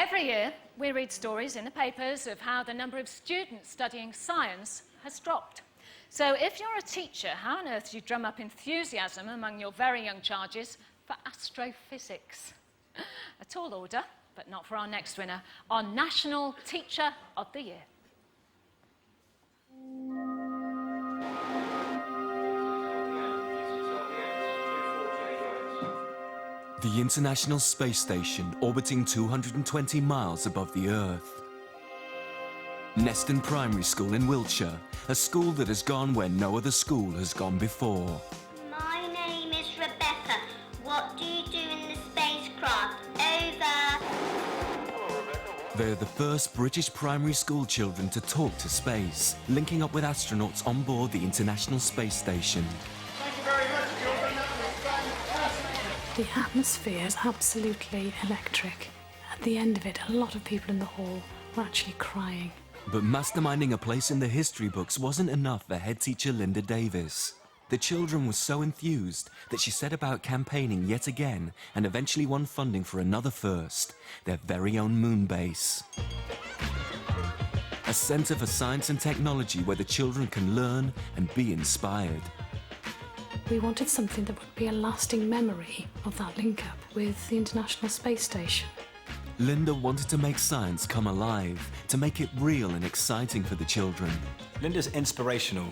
Every year, we read stories in the papers of how the number of students studying science has dropped. So if you're a teacher, how on earth do you drum up enthusiasm among your very young charges for astrophysics? A tall order, but not for our next winner, our National Teacher of the Year. The International Space Station, orbiting 220 miles above the Earth. Neston Primary School in Wiltshire, a school that has gone where no other school has gone before. My name is Rebecca. What do you do in the spacecraft? Over. They're the first British primary school children to talk to space, linking up with astronauts on board the International Space Station. Thank you very much, children. The atmosphere is absolutely electric. At the end of it, a lot of people in the hall were actually crying. But masterminding a place in the history books wasn't enough for head teacher Linda Davis. The children were so enthused that she set about campaigning yet again and eventually won funding for another first, their very own moon base. A centre for science and technology where the children can learn and be inspired. We wanted something that would be a lasting memory of that link-up with the International Space Station. Linda wanted to make science come alive, to make it real and exciting for the children. Linda's inspirational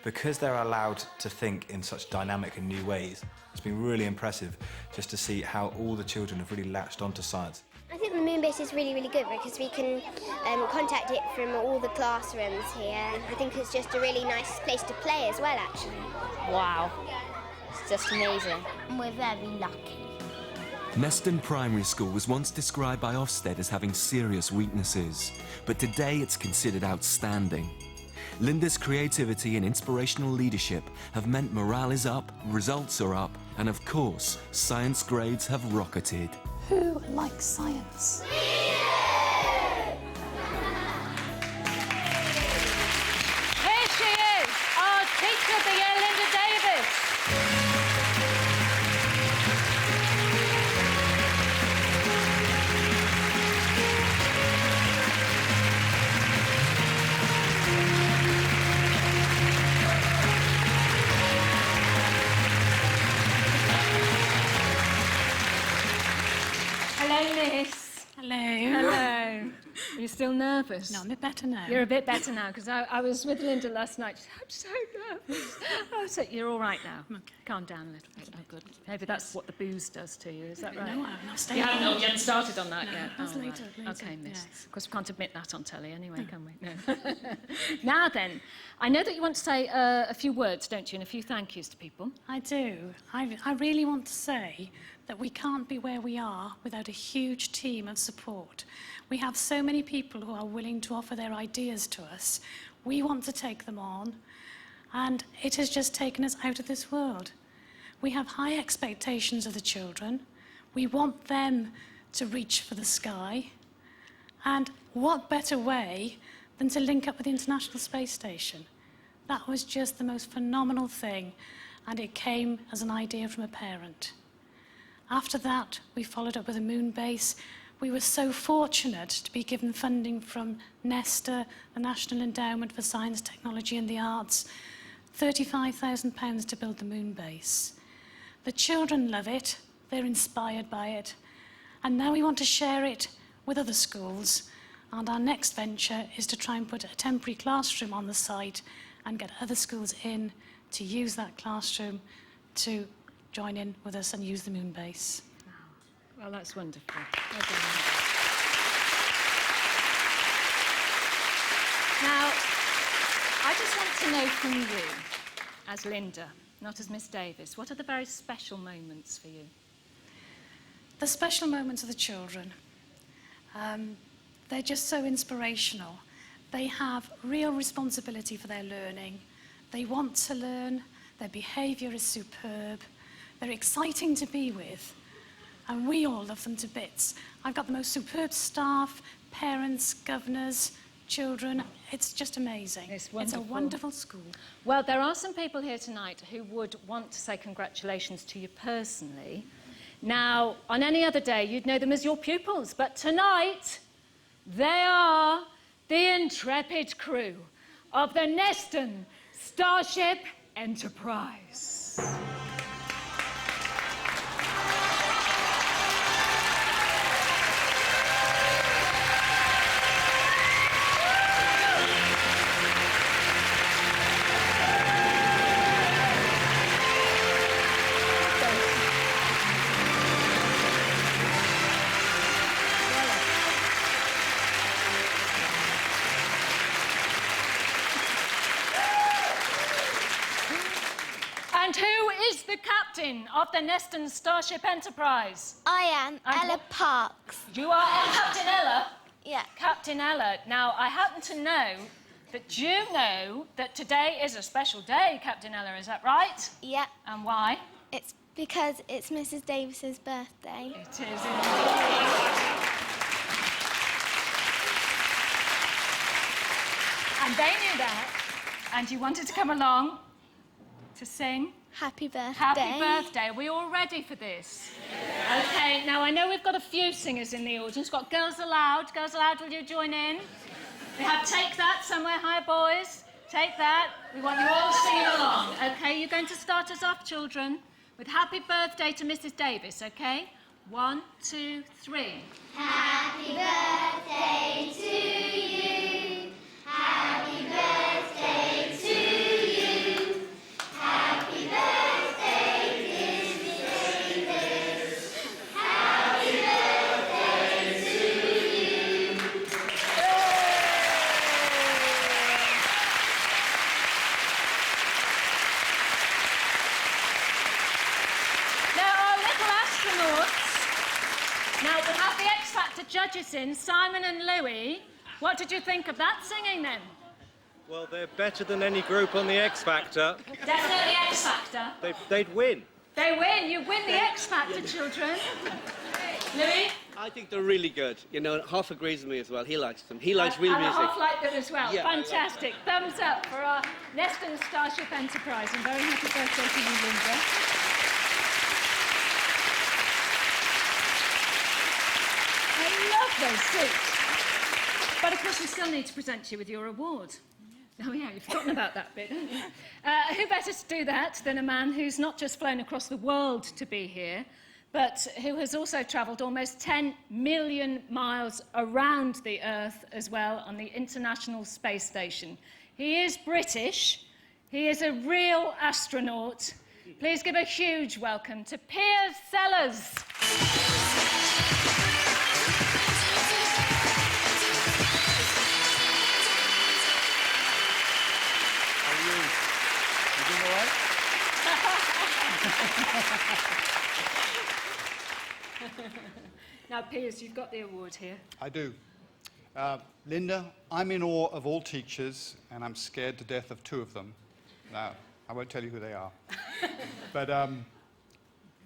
because they're allowed to think in such dynamic and new ways. It's been really impressive just to see how all the children have really latched onto science. I think the moon base is really, really good because we can contact it from all the classrooms here. I think it's just a really nice place to play as well, actually. Wow, it's just amazing. We're very lucky. Neston Primary School was once described by Ofsted as having serious weaknesses, but today it's considered outstanding. Linda's creativity and inspirational leadership have meant morale is up, results are up, and of course, science grades have rocketed. Who likes science? Here she is, our Teacher of the Year, Linda Davis. Hello, Miss. Hello. Hello. Are you still nervous? No, I'm a bit better now. You're a bit better now, because I was with Linda last night. She said, I'm so nervous. I said, you're all right now. Okay. Calm down a little bit. Oh, good. Maybe that's what the booze does to you, is that right? No, I'm not staying. You haven't started on that No, yet? that's later, right. later, OK, miss. yes. Of course, we can't admit that on telly anyway, can we? No. Now then, I know that you want to say a few words, don't you, and a few thank yous to people. I do. I really want to say that we can't be where we are without a huge team of support. We have so many people who are willing to offer their ideas to us. We want to take them on, and it has just taken us out of this world. We have high expectations of the children. We want them to reach for the sky. And what better way than to link up with the International Space Station? That was just the most phenomenal thing, and it came as an idea from a parent. After that, we followed up with a moon base. We were so fortunate to be given funding from Nesta, the National Endowment for Science, Technology and the Arts, £35,000 to build the moon base. The children love it, they're inspired by it, and now we want to share it with other schools. And our next venture is to try and put a temporary classroom on the site and get other schools in to use that classroom to join in with us and use the moon base. Well, that's wonderful. Well done. Now, I just want to know from you, as Linda, not as Miss Davis, what are the very special moments for you? The special moments of the children, they're just so inspirational. They have real responsibility for their learning. They want to learn, their behaviour is superb, they're exciting to be with, and we all love them to bits. I've got the most superb staff, parents, governors, children. It's just amazing. It's wonderful. It's a wonderful school. Well, there are some people here tonight who would want to say congratulations to you personally. Now, on any other day, you'd know them as your pupils, but tonight, they are the intrepid crew of the Neston Starship Enterprise. And who is the captain of the Neston Starship Enterprise? I am And Ella what- Parks. You are Captain Ella? Yeah. Captain Ella. Now, I happen to know that you know that today is a special day, Captain Ella, is that right? Yeah. And why? It's because it's Mrs. Davis's birthday. It is indeed. And they knew that, and you wanted to come along to sing. Happy birthday. Happy birthday. Are we all ready for this? Okay, now I know we've got a few singers in the audience. We've got Girls Aloud. Girls Aloud, will you join in? We have Take That, Somewhere High Boys. Take That. We want you all singing along. Okay, you're going to start us off, children, with Happy Birthday to Mrs. Davis, okay? 1, 2, 3. Happy birthday to you. Happy birthday to you. Happy birthday, dear Mrs. Davis. Happy birthday to you. Now, our little astronauts. Now, we have the X Factor judges in, Simon and Louis. What did you think of that singing, then? Well, they're better than any group on the X Factor. Definitely X Factor. They'd win. They win. You win the X Factor, children. Louis? I think they're really good. You know, Hoff agrees with me as well. He likes them. He likes real And music. Hoff like them as well. Yeah, I like Fantastic. Thumbs up for our Neston Starship Enterprise. And very happy birthday to you, Linda. I love those suits. But of course, we still need to present you with your award. Oh yeah, you've forgotten about that bit, haven't you? Who better to do that than a man who's not just flown across the world to be here, but who has also travelled almost 10 million miles around the Earth as well on the International Space Station. He is British. He is a real astronaut. Please give a huge welcome to Piers Sellers. Now, Piers, you've got the award here. I do. Linda, I'm in awe of all teachers, and I'm scared to death of two of them. Now, I won't tell you who they are. But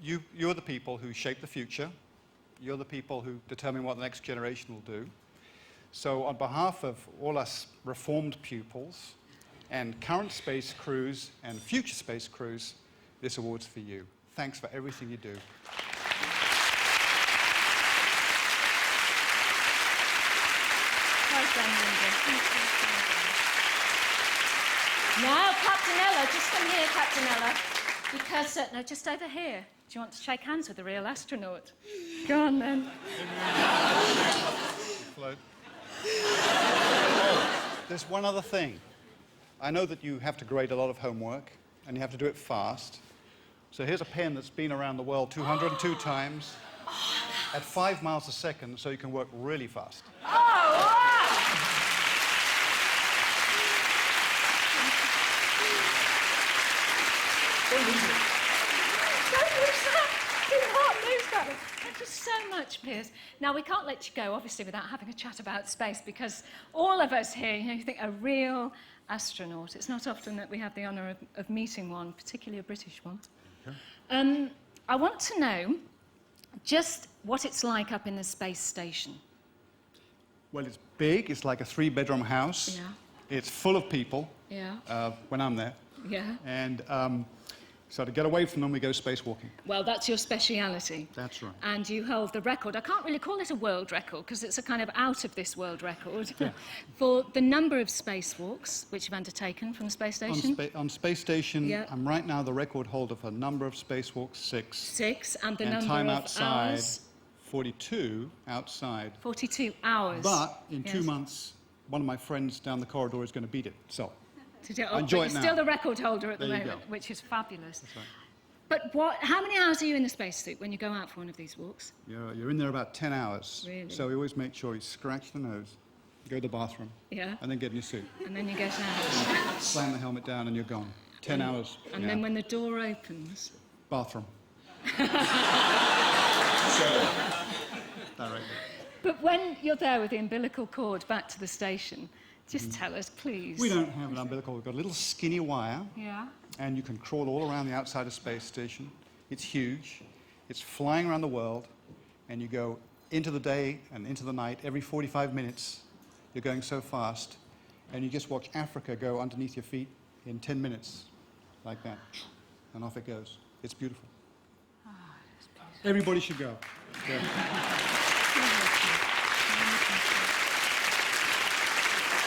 you're the people who shape the future. You're the people who determine what the next generation will do. So on behalf of all us reformed pupils and current space crews and future space crews, this award's for you. Thanks for everything you do. Well done, Linda. Now, Captain Ella, just come here, Captain Ella, because, no, just over here. Do you want to shake hands with a real astronaut? Go on, then. Float. Oh, there's one other thing. I know that you have to grade a lot of homework, and you have to do it fast. So here's a pen that's been around the world 202 times at 5 miles a second, so you can work really fast. Oh, wow! Don't lose that. Do not lose that. Thank you so much, Piers. Now, we can't let you go, obviously, without having a chat about space, because all of us here, you think a real astronaut. It's not often that we have the honour of meeting one, particularly a British one. Okay. I want to know just what it's like up in the space station. Well, it's big. It's like a 3-bedroom house. Yeah. It's full of people Yeah. when I'm there. Yeah. And So to get away from them, we go spacewalking. Well, that's your speciality. That's right. And you hold the record. I can't really call it a world record because it's a kind of out-of-this-world record for the number of spacewalks which you've undertaken from the space station. On space station, Yeah. I'm right now the record holder for number of spacewalks, 6. 6, and the and number time of outside, hours. 42 outside. 42 hours. But in 2 Yes. months, one of my friends down the corridor is going to beat it. So Oh, enjoy but it you're now. still the record holder at the There you moment, go. which is fabulous. That's right. But how many hours are you in the spacesuit when you go out for one of these walks? You're in there about 10 hours. Really? So we always make sure you scratch the nose, go to the bathroom, Yeah. and then get in your suit. And then you get out. Slam the helmet down and you're gone. 10 hours. And then when the door opens... Bathroom. Directly. But when you're there with the umbilical cord back to the station, just tell us, please. We don't have an umbilical. We've got a little skinny wire, Yeah? and you can crawl all around the outside of space station. It's huge. It's flying around the world, and you go into the day and into the night every 45 minutes. You're going so fast, and you just watch Africa go underneath your feet in 10 minutes, like that, and off it goes. It's beautiful. Everybody should go. Yeah.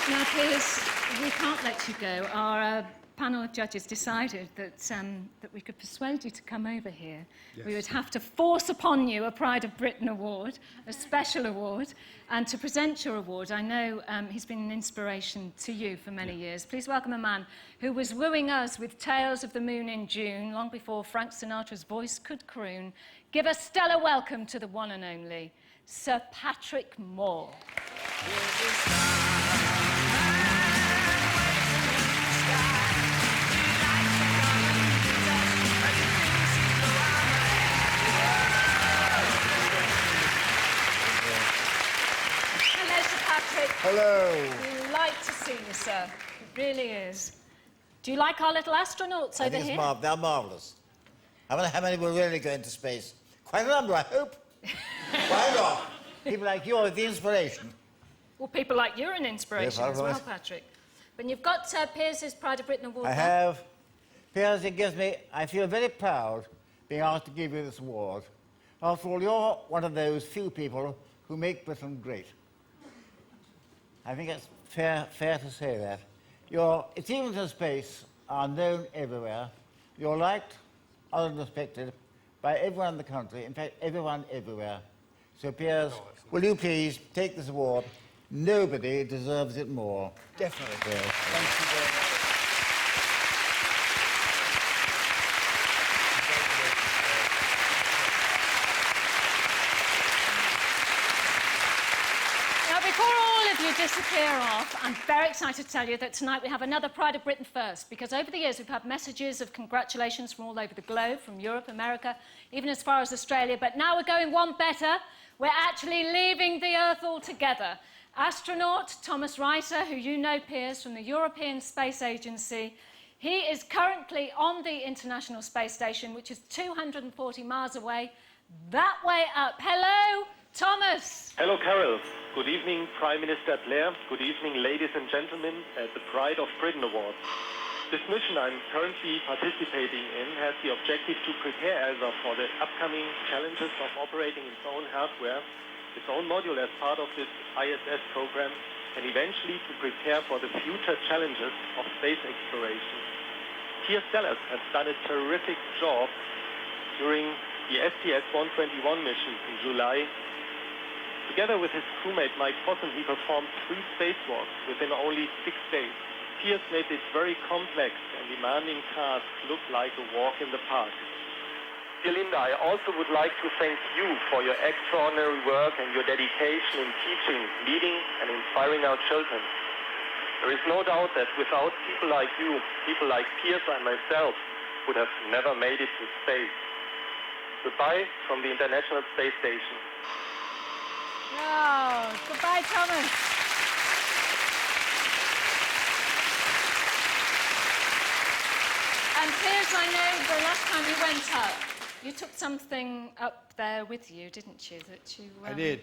Now, Piers, we can't let you go. Our panel of judges decided that, that we could persuade you to come over here. Yes. We would have to force upon you a Pride of Britain award, a special award, and to present your award, I know he's been an inspiration to you for many years. Please welcome a man who was wooing us with Tales of the Moon in June, long before Frank Sinatra's voice could croon. Give a stellar welcome to the one and only Sir Patrick Moore. Hello, Sir Patrick. Hello. Delight to see you, sir. It really is. Do you like our little astronauts over here? They're marvellous. I wonder how many will really go into space. Quite a number, I hope. Why not? People like you are the inspiration. Well, people like you are an inspiration Yes, as well, right. Patrick. But you've got Piers's Pride of Britain award. I there. have. Piers, it gives me, I feel very proud being asked to give you this award. After all, you're one of those few people who make Britain great. I think it's fair to say that. Your achievements in space are known everywhere. You're liked and respected by everyone in the country, in fact, everyone everywhere. So, Piers, will you please take this award? Nobody deserves it more. Definitely, Piers. Thank you very much. Now, before all of you disappear off, I'm very excited to tell you that tonight we have another Pride of Britain first, because over the years we've had messages of congratulations from all over the globe, from Europe, America, even as far as Australia, but now we're going one better. We're actually leaving the Earth altogether. Astronaut Thomas Reiter, who you know, Piers, from the European Space Agency, he is currently on the International Space Station, which is 240 miles away, that way up. Hello, Thomas. Hello, Carol. Good evening, Prime Minister Blair. Good evening, ladies and gentlemen, at the Pride of Britain Awards. This mission I'm currently participating in has the objective to prepare ELSA for the upcoming challenges of operating its own hardware, its own module as part of this ISS program, and eventually to prepare for the future challenges of space exploration. Piers Sellers has done a terrific job during the STS-121 mission in July. Together with his crewmate Mike Fossen, he performed 3 spacewalks within only 6 days. Piers made this very complex and demanding task look like a walk in the park. Dear Linda, I also would like to thank you for your extraordinary work and your dedication in teaching, leading and inspiring our children. There is no doubt that without people like you, people like Piers and myself would have never made it to space. Goodbye from the International Space Station. Oh, goodbye, Thomas. And Piers, I know the last time you went up, you took something up there with you, didn't you? That you. I did.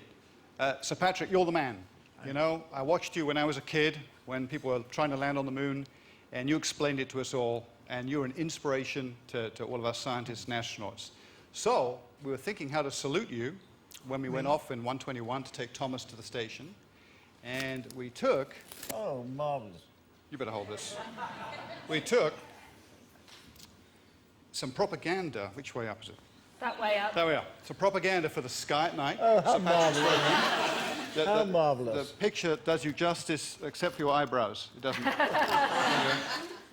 Sir Patrick, you're the man. You know, I watched you when I was a kid, when people were trying to land on the moon, and you explained it to us all and you're an inspiration to all of us scientists and astronauts. So we were thinking how to salute you when we went off in 121 to take Thomas to the station, and we took... Oh, marvelous. You better hold this. We took some propaganda. Which way up is it? That way up. There we are. So propaganda for the sky at night. Oh, how St. Patrick's marvelous. How marvelous. The picture does you justice, except for your eyebrows. It doesn't.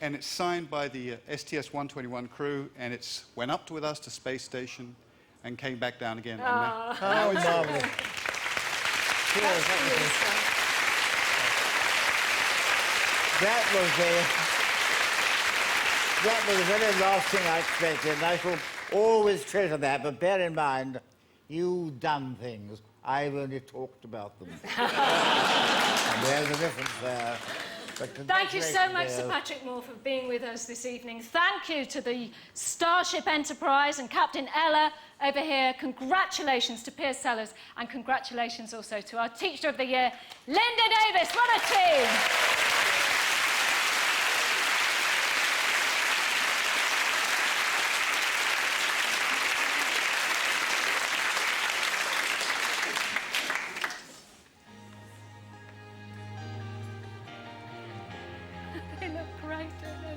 And it's signed by the STS-121 crew, and it's went up with us to space station and came back down again. How marvelous. That was the very last thing I expected, and I shall always treasure that, but bear in mind, you've done things. I've only talked about them. And there's a difference there. Thank you so much, Sir Patrick Moore, for being with us this evening. Thank you to the Starship Enterprise and Captain Ella over here. Congratulations to Piers Sellers, and congratulations also to our Teacher of the Year, Linda Davis. What a team! They look great, don't they?